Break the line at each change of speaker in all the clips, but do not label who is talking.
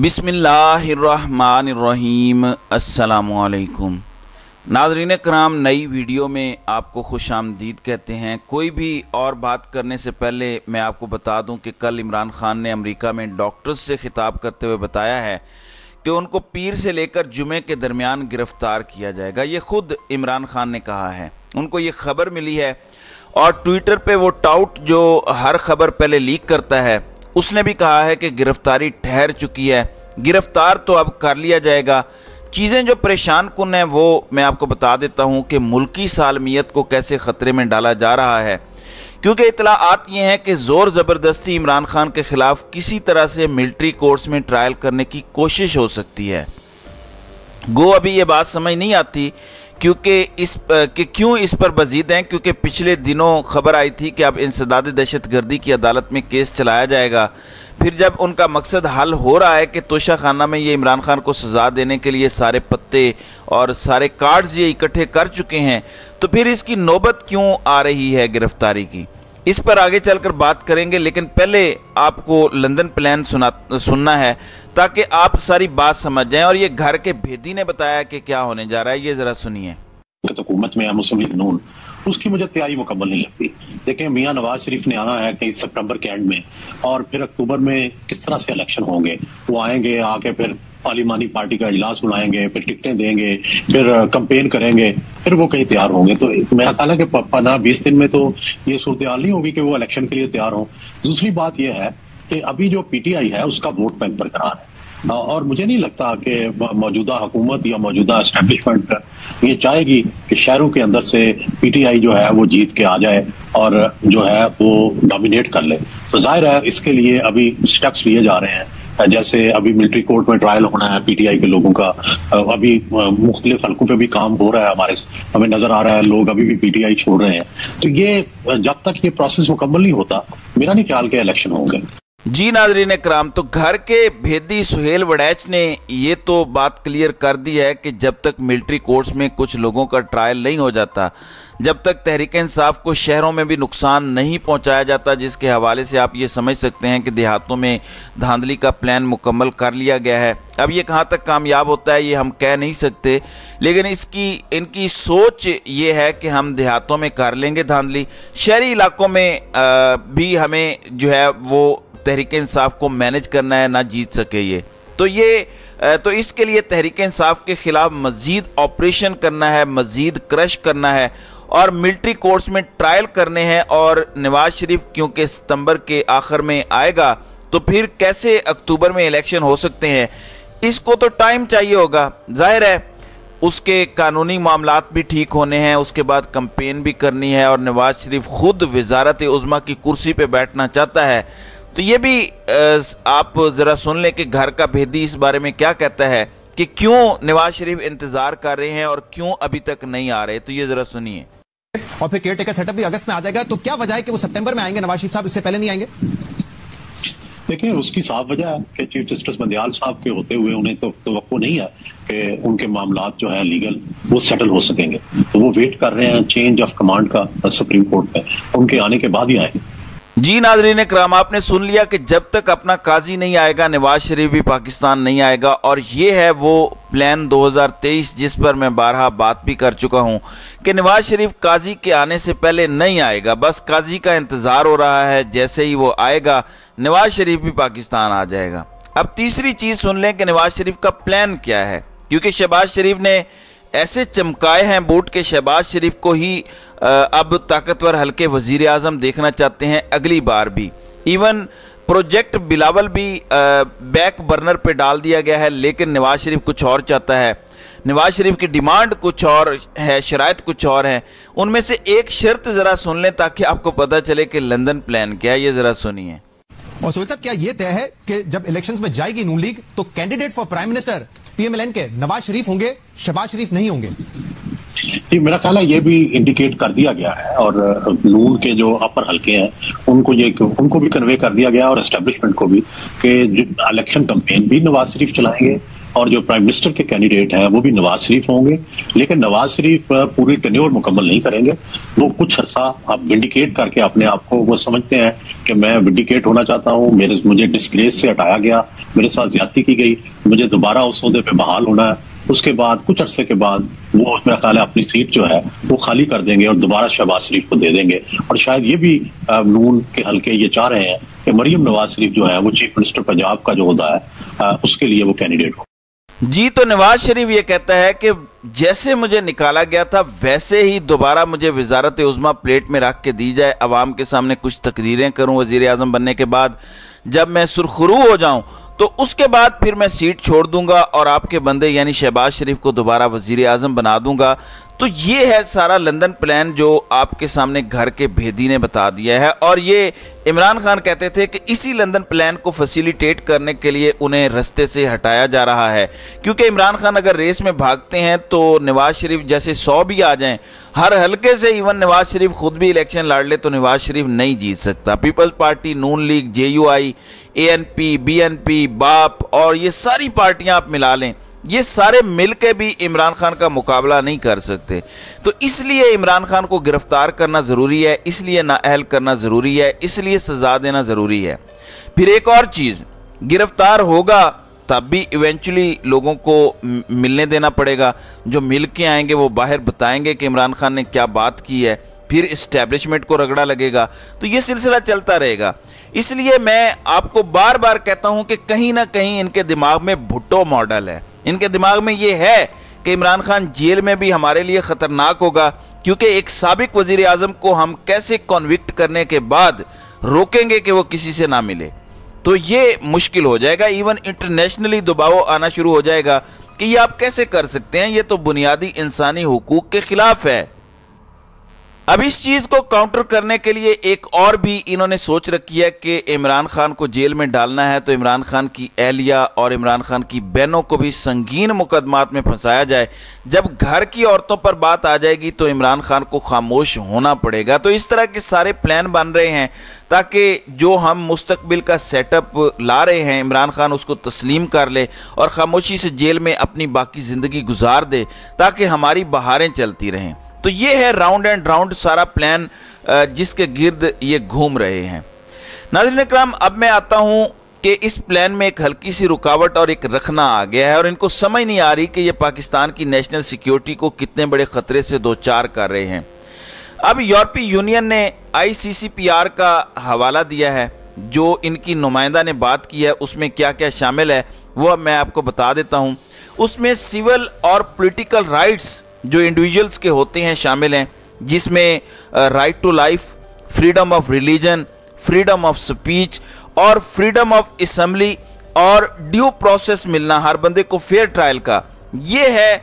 बिस्मिल्लाहिर्रहमानिर्रहीम। अस्सलामुअलैकुम नाज़रीन कराम, नई वीडियो में आपको खुश आमदीद कहते हैं। कोई भी और बात करने से पहले मैं आपको बता दूं कि कल इमरान खान ने अमेरिका में डॉक्टर्स से खिताब करते हुए बताया है कि उनको पीर से लेकर जुमे के दरमियान गिरफ़्तार किया जाएगा। ये ख़ुद इमरान खान ने कहा है, उनको ये ख़बर मिली है और ट्विटर पे वो टाउट जो हर ख़बर पहले लीक करता है उसने भी कहा है कि गिरफ्तारी ठहर चुकी है, गिरफ्तार तो अब कर लिया जाएगा। चीज़ें जो परेशान कुन हैं वो मैं आपको बता देता हूँ कि मुल्की सालमियत को कैसे ख़तरे में डाला जा रहा है, क्योंकि इतलाआत ये हैं कि ज़ोर ज़बरदस्ती इमरान खान के ख़िलाफ़ किसी तरह से मिलिट्री कोर्ट्स में ट्रायल करने की कोशिश हो सकती है। गो अभी ये बात समझ नहीं आती क्यों इस पर बजीद हैं, क्योंकि पिछले दिनों खबर आई थी कि अब इंसदाद दहशतगर्दी की अदालत में केस चलाया जाएगा। फिर जब उनका मकसद हल हो रहा है कि तोशा खाना में ये इमरान खान को सज़ा देने के लिए सारे पत्ते और सारे कार्ड्स ये इकट्ठे कर चुके हैं, तो फिर इसकी नौबत क्यों आ रही है गिरफ्तारी की, इस पर आगे चलकर बात करेंगे। लेकिन पहले आपको लंदन प्लान सुनना है ताकि आप सारी बात समझ जाएं। और ये घर के भेदी ने बताया कि क्या होने जा रहा है, ये ज़रा सुनिए।
हुकूमत में मुस्लिम लीग नून उसकी मुझे तैयारी मुकम्मल नहीं लगती। देखें, मियां नवाज शरीफ ने आना है कि सितंबर के एंड में, और फिर अक्टूबर में किस तरह से इलेक्शन होंगे। वो आएंगे, आके फिर पार्लिमानी पार्टी का इजलास बुलाएंगे, फिर टिकटें देंगे, फिर कैंपेन करेंगे, फिर वो कहीं तैयार होंगे। तो मेरा ख्याल है कि 15-20 दिन में तो ये सूरत हाल नहीं होगी कि वो इलेक्शन के लिए तैयार हो। दूसरी बात यह है कि अभी जो पीटीआई है उसका वोट बैंक बरकरार है, और मुझे नहीं लगता कि मौजूदा हुकूमत या मौजूदा एस्टेब्लिशमेंट ये चाहेगी कि शहरों के अंदर से पीटीआई जो है वो जीत के आ जाए और जो है वो डोमिनेट कर ले। तो जाहिर है इसके लिए अभी स्टेप्स लिए जा रहे हैं, जैसे अभी मिलिट्री कोर्ट में ट्रायल होना है पीटीआई के लोगों का। अभी मुख्तलिफ हल्कों पे भी काम हो रहा है, हमें नजर आ रहा है लोग अभी भी पीटीआई छोड़ रहे हैं। तो ये जब तक ये प्रोसेस मुकम्मल नहीं होता, मेरा नहीं ख्याल के इलेक्शन होंगे।
जी नाज़रीन कराम, तो घर के भेदी सुहेल वड़ैच ने ये तो बात क्लियर कर दी है कि जब तक मिलिट्री कोर्ट्स में कुछ लोगों का ट्रायल नहीं हो जाता, जब तक तहरीक इंसाफ को शहरों में भी नुकसान नहीं पहुंचाया जाता, जिसके हवाले से आप ये समझ सकते हैं कि देहातों में धांधली का प्लान मुकम्मल कर लिया गया है। अब ये कहाँ तक कामयाब होता है ये हम कह नहीं सकते, लेकिन इनकी सोच ये है कि हम देहातों में कर लेंगे धांधली, शहरी इलाकों में भी हमें जो है वो तहरीक इंसाफ को मैनेज करना है, ना जीत सके ये। तो इसके लिए तहरीक इंसाफ के खिलाफ मज़ीद ऑपरेशन करना है, मज़ीद क्रश करना है और मिलिट्री कोर्ट्स में ट्रायल करने हैं। और नवाज शरीफ क्योंकि सितंबर के आखिर में आएगा, तो फिर कैसे अक्टूबर में इलेक्शन हो सकते हैं, इसको तो टाइम चाहिए होगा। जाहिर है उसके कानूनी मामलात भी ठीक होने हैं, उसके बाद कैंपेन भी करनी है, और नवाज शरीफ खुद वजारत उज़्मा की कुर्सी पे बैठना चाहता है। तो ये भी आप ज़रा सुन लें कि घर का भेदी इस बारे में क्या कहता है कि क्यों नवाज शरीफ इंतज़ार कर रहे हैं और क्यों अभी तक नहीं आ रहे। तो ये ज़रा सुनिए।
और फिर केयर टेकर सेटअप भी अगस्त में आ जाएगा, तो क्या वजह है कि वो सितंबर में आएंगे नवाज शरीफ साहब, इससे पहले नहीं आएंगे?
देखिए, उसकी साफ वजह है कि चीफ जस्टिस बंदियाल साहब के होते हुए उन्हें तो तवक्को नहीं है कि उनके मामलात जो है लीगल वो सेटल हो सकेंगे। तो वो वेट कर रहे हैं चेंज ऑफ कमांड का सुप्रीम कोर्ट में, उनके आने के बाद ही आएंगे।
जी नाज़रीन कराम, आपने सुन लिया कि जब तक अपना काजी नहीं आएगा नवाज शरीफ भी पाकिस्तान नहीं आएगा। और ये है वो प्लान 2023 जिस पर मैं बारहा बात भी कर चुका हूँ कि नवाज शरीफ काजी के आने से पहले नहीं आएगा, बस काजी का इंतज़ार हो रहा है। जैसे ही वो आएगा नवाज शरीफ भी पाकिस्तान आ जाएगा। अब तीसरी चीज़ सुन लें कि नवाज शरीफ का प्लान क्या है, क्योंकि शहबाज शरीफ ने ऐसे चमकाए हैं बूट के शहबाज शरीफ को ही अब ताकतवर हल्के वजीर आज़म देखना चाहते हैं अगली बार भी। इवन प्रोजेक्ट बिलावल भी बैक बर्नर पे डाल दिया गया है, लेकिन नवाज शरीफ कुछ और चाहता है। नवाज शरीफ की डिमांड कुछ और है, शराइत कुछ और हैं। उनमें से एक शर्त ज़रा सुन लें ताकि आपको पता चले कि लंदन प्लान क्या है, ये ज़रा सुनिए।
और सोहेल साहब, क्या ये तय है कि जब इलेक्शंस में जाएगी नून लीग तो candidate for prime minister PMLN के नवाज शरीफ होंगे, शहबाज शरीफ नहीं होंगे?
जी, मेरा ख्याल है ये भी इंडिकेट कर दिया गया है, और नून के जो अपर हल्के हैं उनको भी कन्वे कर दिया गया, और एस्टेब्लिशमेंट को भी, कि इलेक्शन कैंपेन भी नवाज शरीफ चलाएंगे اور جو پرائم منسٹر کے کینڈیڈیٹ ہیں وہ بھی نواز شریف ہوں گے، لیکن نواز شریف پوری ٹینیور مکمل نہیں کریں گے. وہ کچھ عرصہ اب ونڈیکیٹ کر کے اپنے آپ کو وہ سمجھتے ہیں کہ میں ونڈیکیٹ ہونا چاہتا ہوں، مجھے ڈسگریس سے ہٹایا گیا، میرے ساتھ زیادتی کی گئی، مجھے دوبارہ اس عہدے پہ بحال ہونا ہے. اس کے بعد کچھ عرصے کے بعد وہ میرا خیال ہے اپنی سیٹ جو ہے وہ خالی کر دیں گے اور دوبارہ شہباز شریف کو دے دیں گے. اور شاید یہ بھی نون کے حلقے یہ چاہ رہے ہیں کہ مریم نواز شریف جو ہے وہ چیف منسٹر پنجاب کا جو عہدہ ہے اس کے لیے وہ کینڈیڈیٹ ہو.
جی تو نواز شریف یہ کہتا ہے کہ جیسے مجھے نکالا گیا تھا ویسے ہی دوبارہ مجھے وزارت عظمیٰ پلیٹ میں رکھ کے دی جائے، عوام کے سامنے کچھ تقریریں کروں وزیر اعظم بننے کے بعد، جب میں سرخرو ہو جاؤں تو اس کے بعد پھر میں سیٹ چھوڑ دوں گا اور آپ کے بندے یعنی شہباز شریف کو دوبارہ وزیر اعظم بنا دوں گا. تو یہ ہے سارا لندن پلان جو آپ کے سامنے گھر کے بھیدی نے بتا دیا ہے. اور یہ عمران خان کہتے تھے کہ اسی لندن پلان کو فیسیلیٹیٹ کرنے کے لیے انہیں رستے سے ہٹایا جا رہا ہے، کیونکہ عمران خان اگر ریس میں بھاگتے ہیں تو نواز شریف جیسے 100 بھی آ جائیں ہر حلقے سے، ایون نواز شریف خود بھی الیکشن لڑ لے تو نواز شریف نہیں جیت سکتا. پیپلز پارٹی، نون لیگ، JUI، ANP، BNP، باپ اور یہ ساری پارٹیاں آپ ملا لیں، یہ سارے مل کے بھی عمران خان کا مقابلہ نہیں کر سکتے. تو اس لیے عمران خان کو گرفتار کرنا ضروری ہے، اس لیے نااہل کرنا ضروری ہے، اس لیے سزا دینا ضروری ہے. پھر ایک اور چیز، گرفتار ہوگا تب بھی ایونچولی لوگوں کو ملنے دینا پڑے گا. جو مل کے آئیں گے وہ باہر بتائیں گے کہ عمران خان نے کیا بات کی ہے، پھر اسٹیبلشمنٹ کو رگڑا لگے گا. تو یہ سلسلہ چلتا رہے گا. اس لیے میں آپ کو بار بار کہتا ہوں کہ کہیں نہ کہیں ان کے دماغ میں بھٹو ماڈل ہے. ان کے دماغ میں یہ ہے کہ عمران خان جیل میں بھی ہمارے لیے خطرناک ہوگا، کیونکہ ایک سابق وزیر اعظم کو ہم کیسے کنوکٹ کرنے کے بعد روکیں گے کہ وہ کسی سے نہ ملے. تو یہ مشکل ہو جائے گا. ایون انٹرنیشنلی دباؤ آنا شروع ہو جائے گا کہ یہ آپ کیسے کر سکتے ہیں، یہ تو بنیادی انسانی حقوق کے خلاف ہے. اب اس چیز کو کاؤنٹر کرنے کے لیے ایک اور بھی انہوں نے سوچ رکھی ہے کہ عمران خان کو جیل میں ڈالنا ہے تو عمران خان کی اہلیہ اور عمران خان کی بہنوں کو بھی سنگین مقدمات میں پھنسایا جائے. جب گھر کی عورتوں پر بات آ جائے گی تو عمران خان کو خاموش ہونا پڑے گا. تو اس طرح کے سارے پلان بن رہے ہیں تاکہ جو ہم مستقبل کا سیٹ اپ لا رہے ہیں عمران خان اس کو تسلیم کر لے اور خاموشی سے جیل میں اپنی باقی زندگی گزار دے تاکہ ہماری بہاریں چلتی رہیں. تو یہ ہے راؤنڈ اینڈ راؤنڈ سارا پلان جس کے گرد یہ گھوم رہے ہیں. ناظرین اکرام، اب میں آتا ہوں کہ اس پلان میں ایک ہلکی سی رکاوٹ اور ایک رخنا آ گیا ہے اور ان کو سمجھ نہیں آ رہی کہ یہ پاکستان کی نیشنل سیکیورٹی کو کتنے بڑے خطرے سے دوچار کر رہے ہیں. اب یورپی یونین نے ICCPR کا حوالہ دیا ہے، جو ان کی نمائندہ نے بات کی ہے اس میں کیا کیا شامل ہے وہ میں آپ کو بتا دیتا ہوں. اس میں سول اور پولیٹیکل رائٹس جو انڈیویجولز کے ہوتے ہیں شامل ہیں، جس میں right to life, freedom of religion, freedom of speech اور فریڈم آف اسمبلی اور ڈیو پروسیس ملنا ہر بندے کو فیئر ٹرائل کا. یہ ہے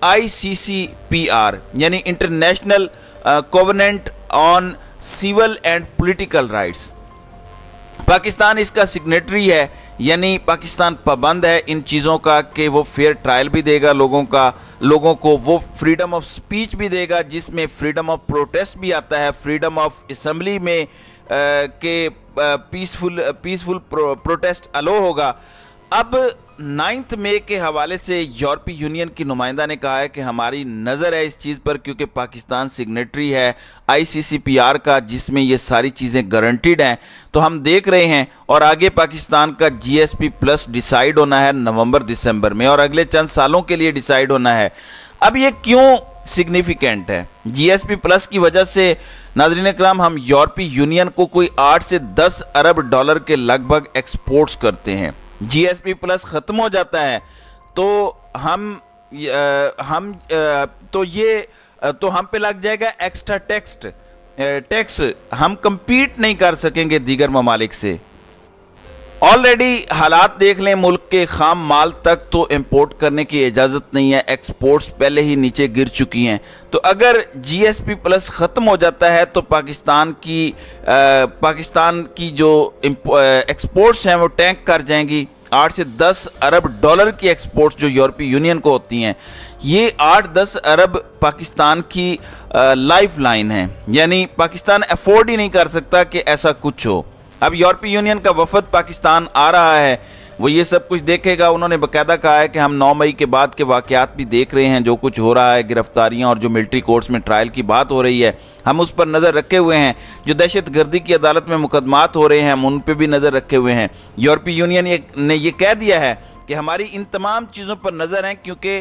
ICCPR یعنی international covenant on civil and political rights. Pakistan اس کا سگنیٹری ہے، یعنی پاکستان پابند ہے ان چیزوں کا کہ وہ فیئر ٹرائل بھی دے گا لوگوں کو، وہ فریڈم آف سپیچ بھی دے گا جس میں فریڈم آف پروٹیسٹ بھی آتا ہے، فریڈم آف اسمبلی میں کہ پیسفل پروٹیسٹ الو ہوگا. اب 9 مئی کے حوالے سے یورپی یونین کی نمائندہ نے کہا ہے کہ ہماری نظر ہے اس چیز پر، کیونکہ پاکستان سگنیٹری ہے ICCPR کا جس میں یہ ساری چیزیں گارنٹیڈ ہیں. تو ہم دیکھ رہے ہیں اور آگے پاکستان کا GSP+ ڈیسائیڈ ہونا ہے نومبر دسمبر میں اور اگلے چند سالوں کے لیے ڈیسائیڈ ہونا ہے. اب یہ کیوں سگنیفیکنٹ ہے؟ GSP+ کی وجہ سے ناظرین اکرام ہم یورپی یونین کو کوئی 8 سے 10 ارب ڈالر کے لگ بھگ ایکسپورٹس کرتے ہیں. GSP+ ختم ہو جاتا ہے تو ہم پہ لگ جائے گا ایکسٹرا ٹیکس، ہم کمپیٹ نہیں کر سکیں گے دیگر ممالک سے. آلریڈی حالات دیکھ لیں، ملک کے خام مال تک تو امپورٹ کرنے کی اجازت نہیں ہے، ایکسپورٹس پہلے ہی نیچے گر چکی ہیں. تو اگر GSP+ ختم ہو جاتا ہے تو پاکستان کی جو ایکسپورٹس ہیں وہ ٹینک کر جائیں گی. 8 سے 10 ارب ڈالر کی ایکسپورٹس جو یورپی یونین کو ہوتی ہیں، یہ 8-10 ارب پاکستان کی لائف لائن ہے، یعنی پاکستان افورڈ ہی نہیں کر سکتا کہ ایسا کچھ ہو. अब यूरोपीय यूनियन का वफद पाकिस्तान आ रहा है, वो ये सब कुछ देखेगा। उन्होंने बाकायदा कहा है कि हम 9 मई के बाद के वाक़यात भी देख रहे हैं, जो कुछ हो रहा है, गिरफ्तारियां और जो मिलिट्री कोर्ट्स में ट्रायल की बात हो रही है, हम उस पर नज़र रखे हुए हैं। जो दहशत गर्दी की अदालत में मुकदमात हो रहे हैं, हम उन पर भी नज़र रखे हुए हैं। यूरोपीय यूनियन ने ये कह दिया है कि हमारी इन तमाम चीज़ों पर नज़र है, क्योंकि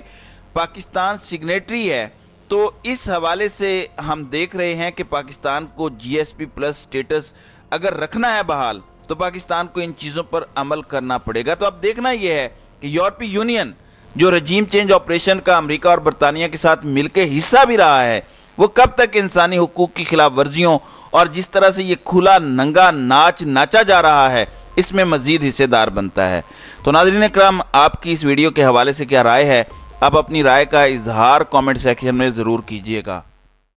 पाकिस्तान सिग्नेटरी है। तो इस हवाले से हम देख रहे हैं कि पाकिस्तान को GSP+ स्टेटस अगर रखना है बहाल, तो पाकिस्तान को इन चीज़ों पर अमल करना पड़ेगा। तो अब देखना यह है कि यूरोपीय यूनियन जो रजीम चेंज ऑपरेशन का अमेरिका और बरतानिया के साथ मिलकर हिस्सा भी रहा है, वो कब तक इंसानी हुकूक की खिलाफ वर्जियों और जिस तरह से ये खुला नंगा नाच नाचा जा रहा है, इसमें मज़ीद हिस्सेदार बनता है। तो नाज़रीन इकराम, आपकी इस वीडियो के हवाले से क्या राय है? आप अपनी राय का इजहार कमेंट सेक्शन में ज़रूर कीजिएगा।